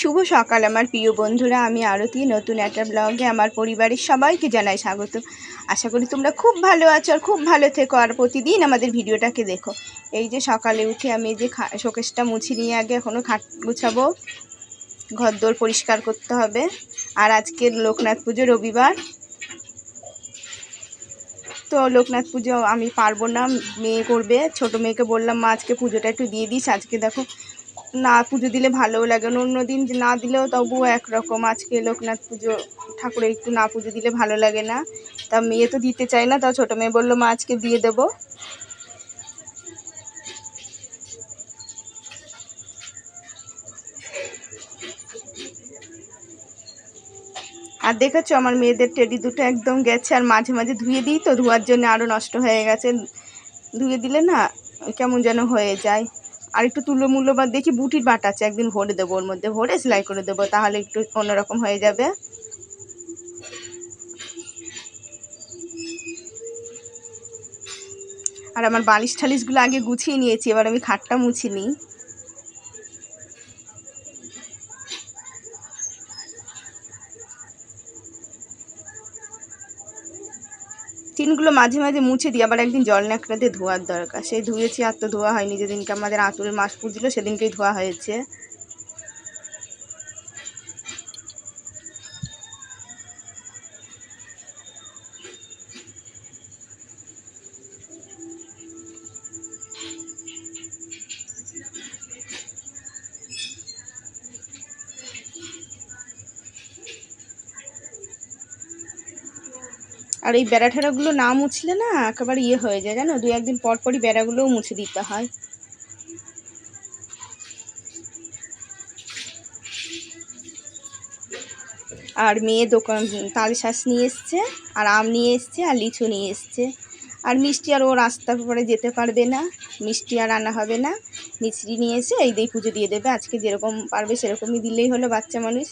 শুভ সকাল আমার প্রিয় বন্ধুরা, আমি আরতি। নতুন একটা ব্লগে আমার পরিবারের সবাইকে জানাই স্বাগত। আশা করি তোমরা খুব ভালো আছো আর খুব ভালো থেকো, আর প্রতিদিন আমাদের ভিডিওটাকে দেখো। এই যে সকালে উঠে আমি এই যে শোকেসটা মুছে নিয়ে আগে এখনও খাট গুছাবো, ঘরদোর পরিষ্কার করতে হবে। আর আজকের লোকনাথ পুজো, রবিবার, তো লোকনাথ পুজো আমি পারবো না, মেয়ে করবে। ছোট মেয়েকে বললাম, মা আজকে পুজোটা একটু দিয়ে দিস। আজকে দেখো না পুজো দিলে ভালোও লাগে না, অন্য দিন না দিলেও তবুও একরকম। আজকে লোকনাথ পুজো, ঠাকুরে একটু না পুজো দিলে ভালো লাগে না। তা মেয়ে তো দিতে চায় না, তাও ছোটো মেয়ে বললো, মা আজকে দিয়ে দেবো। আর দেখেছো আমার মেয়েদের টেডি দুটো একদম গেছে, আর মাঝে মাঝে ধুয়ে দিই, তো ধোয়ার জন্য আরও নষ্ট হয়ে গেছে। ধুয়ে দিলে না কেমন যেন হয়ে যায়। আর একটু তুলো মূল্য বা দেখি বুটির বাটা আছে, একদিন ভরে দেবো, ওর মধ্যে ভরে সেলাই করে দেবো, তাহলে একটু অন্যরকম হয়ে যাবে। আর আমার বালিশ ঠালিশগুলো আগে গুছিয়ে নিয়েছি, এবার আমি খাটটা মুছি নিই। টিনগুলো মাঝে মাঝে মুছে দিই, আবার একদিন জল ন্যাকড়া দিয়ে ধোয়ার দরকার। সেই ধুয়েছি, আর তো ধোয়া হয়নি। যেদিনকে আমাদের আঁতুড়ের মাস পুজলো সেদিনকেই ধোয়া হয়েছে। আর এই বেড়া ঠেড়াগুলো না মুছলে না একেবারে হয়ে যায়, জানো, দু একদিন পর পরই বেড়াগুলোও মুছে দিতে হয়। আর মেয়ে দোকান তালশাঁস নিয়ে এসছে, আর আম নিয়ে এসছে, আর লিচু নিয়ে এসছে। আর মিষ্টি আর ও রাস্তার পরে যেতে পারবে না, মিষ্টি আর আনা হবে না। মিষ্টি নিয়ে এসে এই দিয়ে পুজো দিয়ে দেবে। আজকে যেরকম পারবে সেরকমই দিলেই হলো, বাচ্চা মানুষ।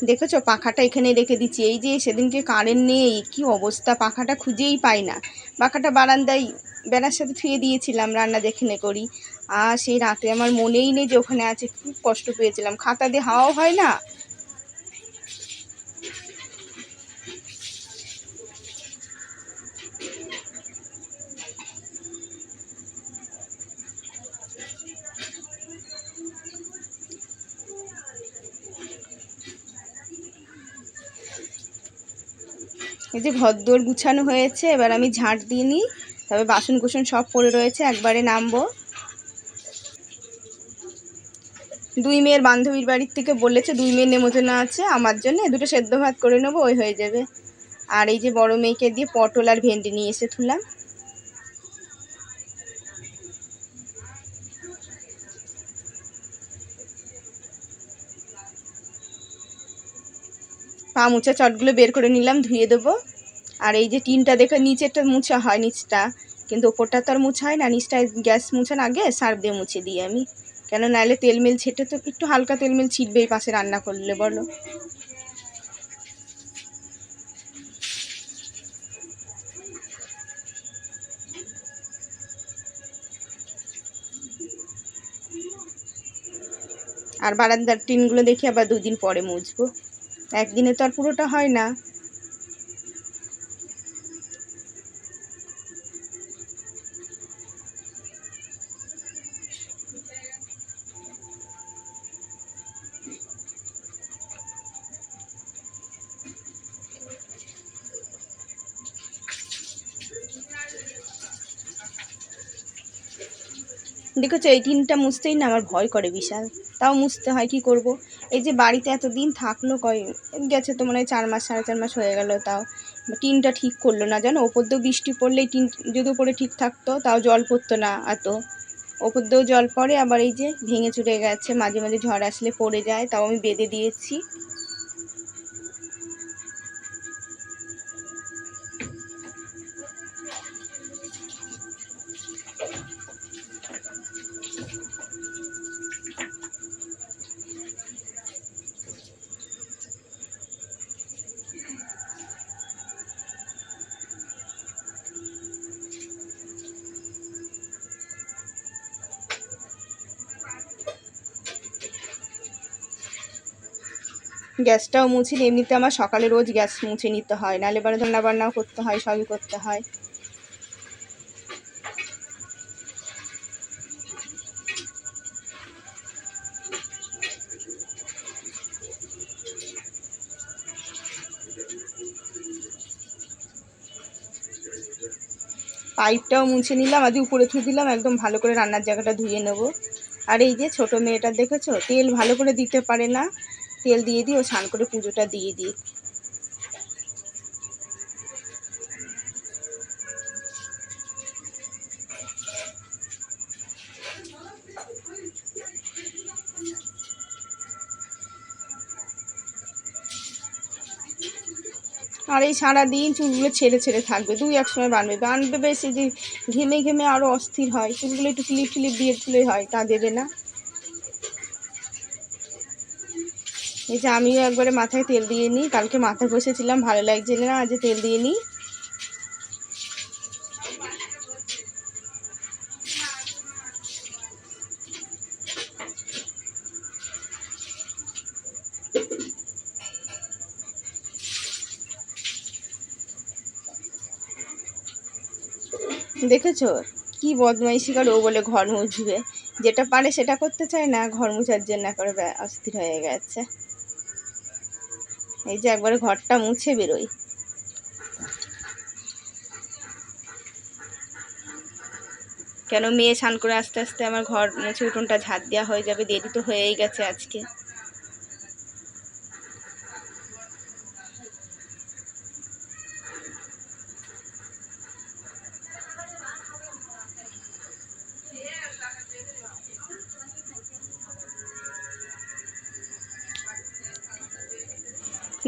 দেখেছো পাখাটা এখানে রেখে দিচ্ছি। এই যে সেদিনকে কারেন্ট নেই, কি অবস্থা, পাখাটা খুঁজেই পাই না। পাখাটা বারান্দায় বেড়ার সাথে থুয়ে দিয়েছিলাম, রান্না যেখানে করি। আর সেই রাতে আমার মনেই নেই যে ওখানে আছে, খুব কষ্ট পেয়েছিলাম। খাতা দিয়ে হাওয়াও হয় না। এই যে ঘরদোর গুছানো হয়েছে, এবার আমি ঝাঁট দিয়ে নিই, তবে বাসন কুসন সব পড়ে রয়েছে, একবারে নামবো। দুই মেয়ের বান্ধবীর বাড়ির থেকে বলেছে, দুই মেয়ের নেমন্তন্ন আছে, আমার জন্য দুটো সেদ্ধ ভাত করে নেবো, ওই হয়ে যাবে। আর এই যে বড় মেয়েকে দিয়ে পটল আর ভেন্ডি নিয়ে এসে থুলাম। পা মোছা চটগুলো বের করে নিলাম, ধুয়ে দেবো। আর এই যে টিনটা দেখে নিচেরটা মুছা হয়, নিচটা, কিন্তু ওপরটা তো আর মুছা হয় না। নিচটায় গ্যাস মুছান আগে সার্ফ দিয়ে মুছে দিই আমি, কেন নাহলে তেলমেল ছেটে, তো একটু হালকা তেলমেল ছিটবে এই পাশে রান্না করলে, বলো। আর বারান্দার টিনগুলো দেখি আবার দুদিন পরে মুছবো, একদিনে তো আর পুরোটা হয় না। দেখেছো এই টিনটা মুছতেই না আমার ভয় করে বিশাল, তাও মুছতে হয়, কি করব। এই যে বাড়িতে এতদিন থাকলো, গেছে তো মনে হয় 4 মাস 4.5 মাস হয়ে গেল, তাও টিনটা ঠিক করলো না, জানো। ওপর দিয়েও বৃষ্টি পড়লেই টিন যদি উপরে ঠিক থাকতো তাও জল পড়তো না এত, ওপর দিয়েও জল পড়ে। আবার এই যে ভেঙে চুরে গেছে, মাঝে মাঝে ঝড় আসলে পড়ে যায়, তাও আমি বেঁধে দিয়েছি। গ্যাসটাও মুছি নি, এমনিতে আমার সকালে রোজ গ্যাস মুছে নিতে হয়, নাহলে পরে রান্না বান্নাও করতে হয়, সবই করতে হয়। পাইপটাও মুছে নিলাম, আজ উপরে থুয়ে দিলাম, একদম ভালো করে রান্নার জায়গাটা ধুয়ে নেব। আর এই যে ছোটো মেয়েটা দেখেছো, তেল ভালো করে দিতে পারে না, তেল দিয়ে দিই, ও স্নান করে পুজোটা দিয়ে দিই। আর এই সারাদিন চুলগুলো ছেড়ে ছেড়ে থাকবে, দুই এক সময় বানবে বানবে বেশি, যে ঘেমে ঘেমে আরও অস্থির হয়, চুলগুলো একটু ক্লিপ ক্লিপ দিয়ে তুলেই হয়, তা দেবে না। এই যে আমিও একবারে মাথায় তেল দিয়ে নিই, কালকে মাথা ঘষেছিলাম, ভালো লাগছিল না, আজ তেল দিয়ে নিই। দেখেছো কি বদমাইশি করে, ও বলে ঘর মুছবে, যেটা পারে সেটা করতে চায় না, ঘর মুছার জন্য করে অস্থির হয়ে গেছে। এই যে একবারে ঘরটা মুছে বেরোই। কেন মেয়ে স্নান করে আস্তে আস্তে আমার ঘর মুছে উঠোনটা ঝাড় দেওয়া হয়ে যাবে, দেরি তো হয়েই গেছে আজকে।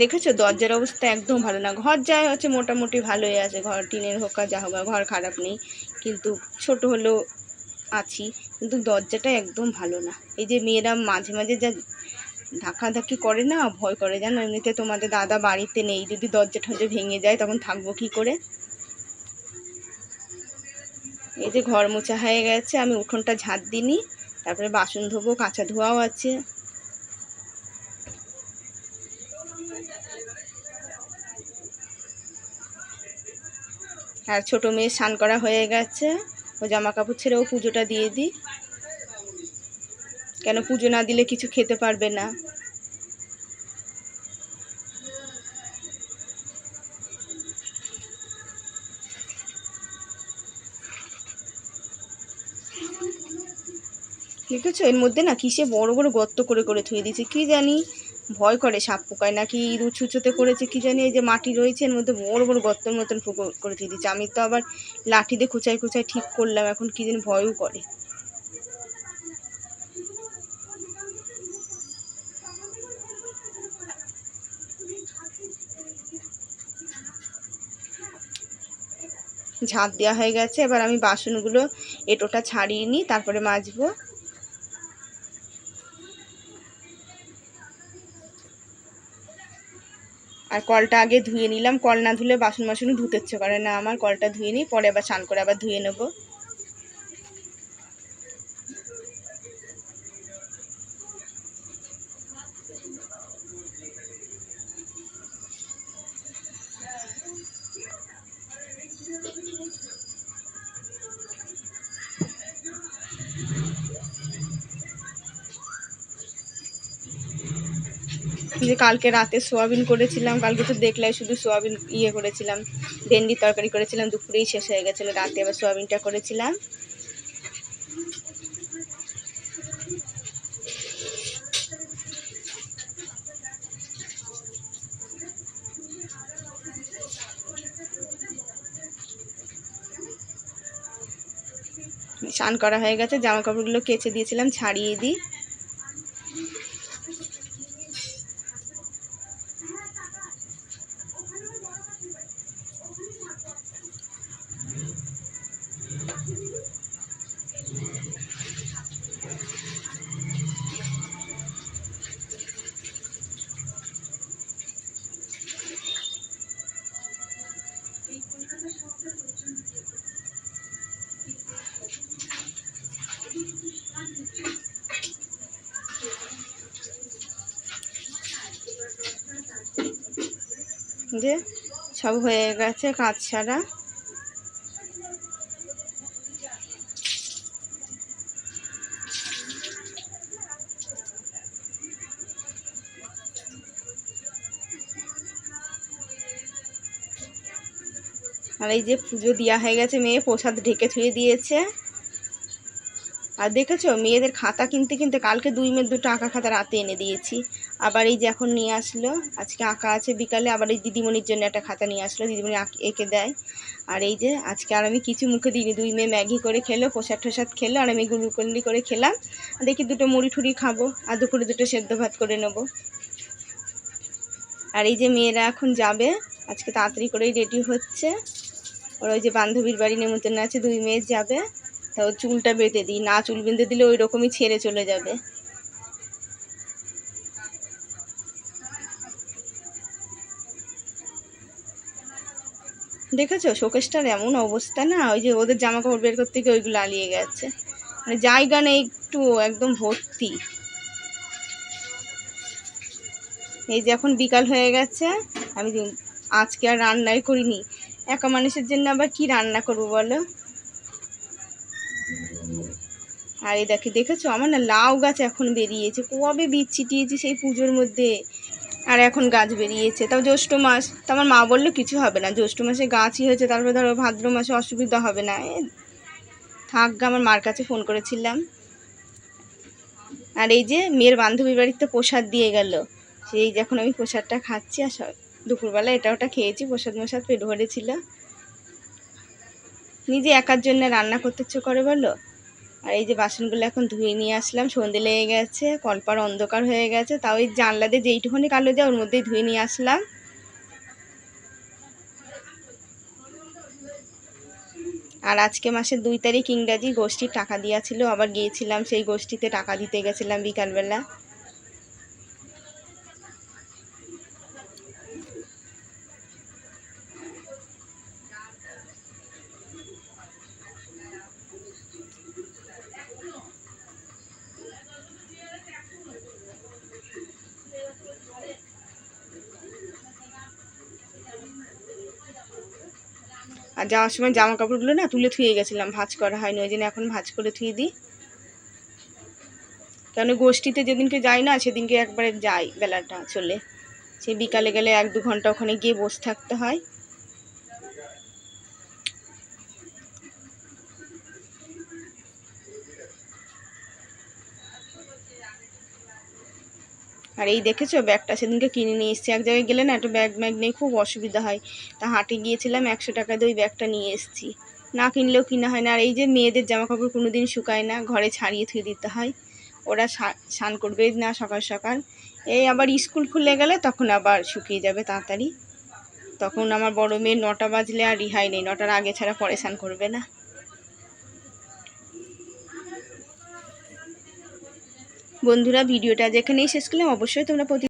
দেখেছো দরজার অবস্থা একদম ভালো না, ঘর যায় হচ্ছে মোটামুটি ভালোই আছে, ঘর টিনের হোক আর যা হোক, ঘর খারাপ নেই, কিন্তু ছোট হলেও আছি, কিন্তু দরজাটা একদম ভালো না। এই যে মেয়েরা মাঝে মাঝে যা ধাক্কাধাক্কি করে না, ভয় করে জানো। এমনিতে তোমাদের দাদা বাড়িতে নেই, যদি দরজা টরজা ভেঙে যায় তখন থাকবো কি করে। এই যে ঘর মোছা হয়ে গেছে, আমি উঠোনটা ঝাঁট দিইনি, তারপরে বাসন ধোবো, কাঁচা ধোয়াও আছে। আর ছোটো মেয়ে স্নান করা হয়ে গেছে, ও জামা কাপড় ছেড়ে ও পুজোটা দিয়ে দিই, কেন পুজো না দিলে কিছু খেতে পারবে না। দেখেছো এর মধ্যে না কিসে বড় বড় গর্ত করে করে থুয়ে দিয়েছে, কি জানি, ভয় করে সাপ পোকায় নাকি ইঁদুর ছুঁচোতে করেছে কি জানি। এই যে মাটি রয়েছে এর মধ্যে বড় বড় গর্তের মতন করে থুয়ে দিয়েছে, আমি তো আবার লাঠি দিয়ে খুঁচাই খুঁচাই ঠিক করলাম, এখন কি জানি ভয়ও করে। ঝাঁপ দেওয়া হয়ে গেছে, এবার আমি বাসনগুলো এঁটোটা ছাড়িয়ে নিই, তারপরে মাজবো। আর কলটা আগে ধুয়ে নিলাম, কল না ধুলে বাসন বাসনও ধুতে ইচ্ছে করে না আমার, কলটা ধুয়ে নিই, পরে আবার স্নান করে আবার ধুয়ে নেবো। যে কালকে রাতে সোয়াবিন করেছিলাম, কালকে তো দেখলে শুধু সোয়াবিন করেছিলাম, ভেন্ডির তরকারি করেছিলাম, দুপুরেই শেষ হয়ে গেছিলো, রাতে আবার সোয়াবিনটা করেছিলাম। স্নান করা হয়ে গেছে, জামা কাপড়গুলো কেচে দিয়েছিলাম, ছাড়িয়ে দিই। যে সব হয়ে গেছে কাজ সারা। আর এই যে পুজো দেওয়া হয়ে গেছে, মেয়ে প্রসাদ ঢেকে থুয়ে দিয়েছে। আর দেখেছো মেয়েদের খাতা কিনতে কিনতে কালকে 2 মেয়ের 2টো আঁকা খাতা রাতে এনে দিয়েছি। আবার এই যে এখন নিয়ে আসলো, আজকে আঁকা আছে বিকালে। আবার এই দিদিমণির জন্য একটা খাতা নিয়ে আসলো, দিদিমণি এঁকে দেয়। আর এই যে আজকে আর আমি কিছু মুখে দিইনি, 2 মেয়ে ম্যাগি করে খেলো, প্রসাদ টোসাদ খেলো, আর আমি গুলুকন্ডি করে খেলাম। দেখি 2টো মুড়ি ঠুড়ি খাবো, আর দুপুরে 2টো সেদ্ধ ভাত করে নেবো। আর এই যে মেয়েরা এখন যাবে, আজকে তাড়াতাড়ি করেই রেডি হচ্ছে। ওরা ওই যে বান্ধবীর বাড়ি নেমন্তন্ন আছে, 2 মেয়ে যাবে। তাও চুলটা বেঁধে দিই, না চুল বেঁধে দিলে ওই রকমই ছেড়ে চলে যাবে। দেখেছো শোকেসটার এমন অবস্থা না, ওই যে ওদের জামা কাপড় বের করতে গিয়ে ওইগুলো আলিয়ে গেছে, মানে জায়গা নেই একটু, একদম ভর্তি। এই যে এখন বিকাল হয়ে গেছে, আমি আজকে আর রান্নাই করিনি। একা মানুষের জন্য আবার কি রান্না করবো বলো। আর এই দেখেছো আমার না লাউ গাছ এখন বেরিয়েছে, কবে বীজ ছিটিয়েছি সেই পুজোর মধ্যে, আর এখন গাছ বেরিয়েছে। তাও জ্যৈষ্ঠ মাস, তো আমার মা বললো কিছু হবে না, জ্যৈষ্ঠ মাসে গাছই হয়েছে, তারপরে ধরো ভাদ্র মাসে অসুবিধা হবে না। থাক, আমার মার কাছে ফোন করেছিলাম। আর এই যে মেয়ের বান্ধবীর বাড়িতে প্রসাদ দিয়ে গেল, সেই যখন আমি প্রসাদটা খাচ্ছি, আর দুপুরবেলা এটা ওটা খেয়েছি, প্রসাদ মশাদ পেট ভরেছিল। নিজে একার জন্য রান্না করতে ইচ্ছে করে বলো। আর এই যে বাসনগুলো এখন ধুয়ে নিয়ে আসলাম, সন্ধে লেগে গেছে, কলপার অন্ধকার হয়ে গেছে, তাও ওই জানলা দিয়ে যেইটুখানি কালো যায় ওর মধ্যেই ধুয়ে নিয়ে আসলাম। আর আজকে মাসের 2 তারিখ ইংরাজি গোষ্ঠীর টাকা দিয়েছিল, আবার গিয়েছিলাম সেই গোষ্ঠীতে টাকা দিতে গেছিলাম বিকালবেলা। আর যাওয়ার সময় জামা কাপড়গুলো না তুলে থুয়ে গেছিলাম, ভাঁজ করা হয়নি, ওই জন্য এখন ভাঁজ করে থুয়ে দিই। কেন গোষ্ঠীতে যেদিনকে যাই না সেদিনকে একবারে যাই বেলাটা চলে, সেই বিকালে গেলে 1-2 ঘন্টা ওখানে গিয়ে বসে থাকতে হয়। আর এই দেখেছো ব্যাগটা সেদিনকে কিনে নিয়ে এসেছি, এক জায়গায় গেলে না একটা ব্যাগ নেই, খুব অসুবিধা হয়। তা হাটে গিয়েছিলাম, 100 টাকা দিয়ে ওই ব্যাগটা নিয়ে এসেছি, না কিনলেও কিনা হয় না। আর এই যে মেয়েদের জামা কাপড় কোনো দিন শুকায় না, ঘরে ছাড়িয়ে থুয়ে দিতে হয়। ওরা স্নান করবে না সকাল সকাল, এই আবার স্কুল খুলে গেলে তখন আবার শুকিয়ে যাবে তাড়াতাড়ি। তখন আমার বড় মেয়ের 9টা বাজলে আর রিহাই নেই, 9টার আগে ছাড়া পরে স্নান করবে না। বন্ধুরা ভিডিওটা যেখানেই শেষ করলাম, অবশ্যই তোমরা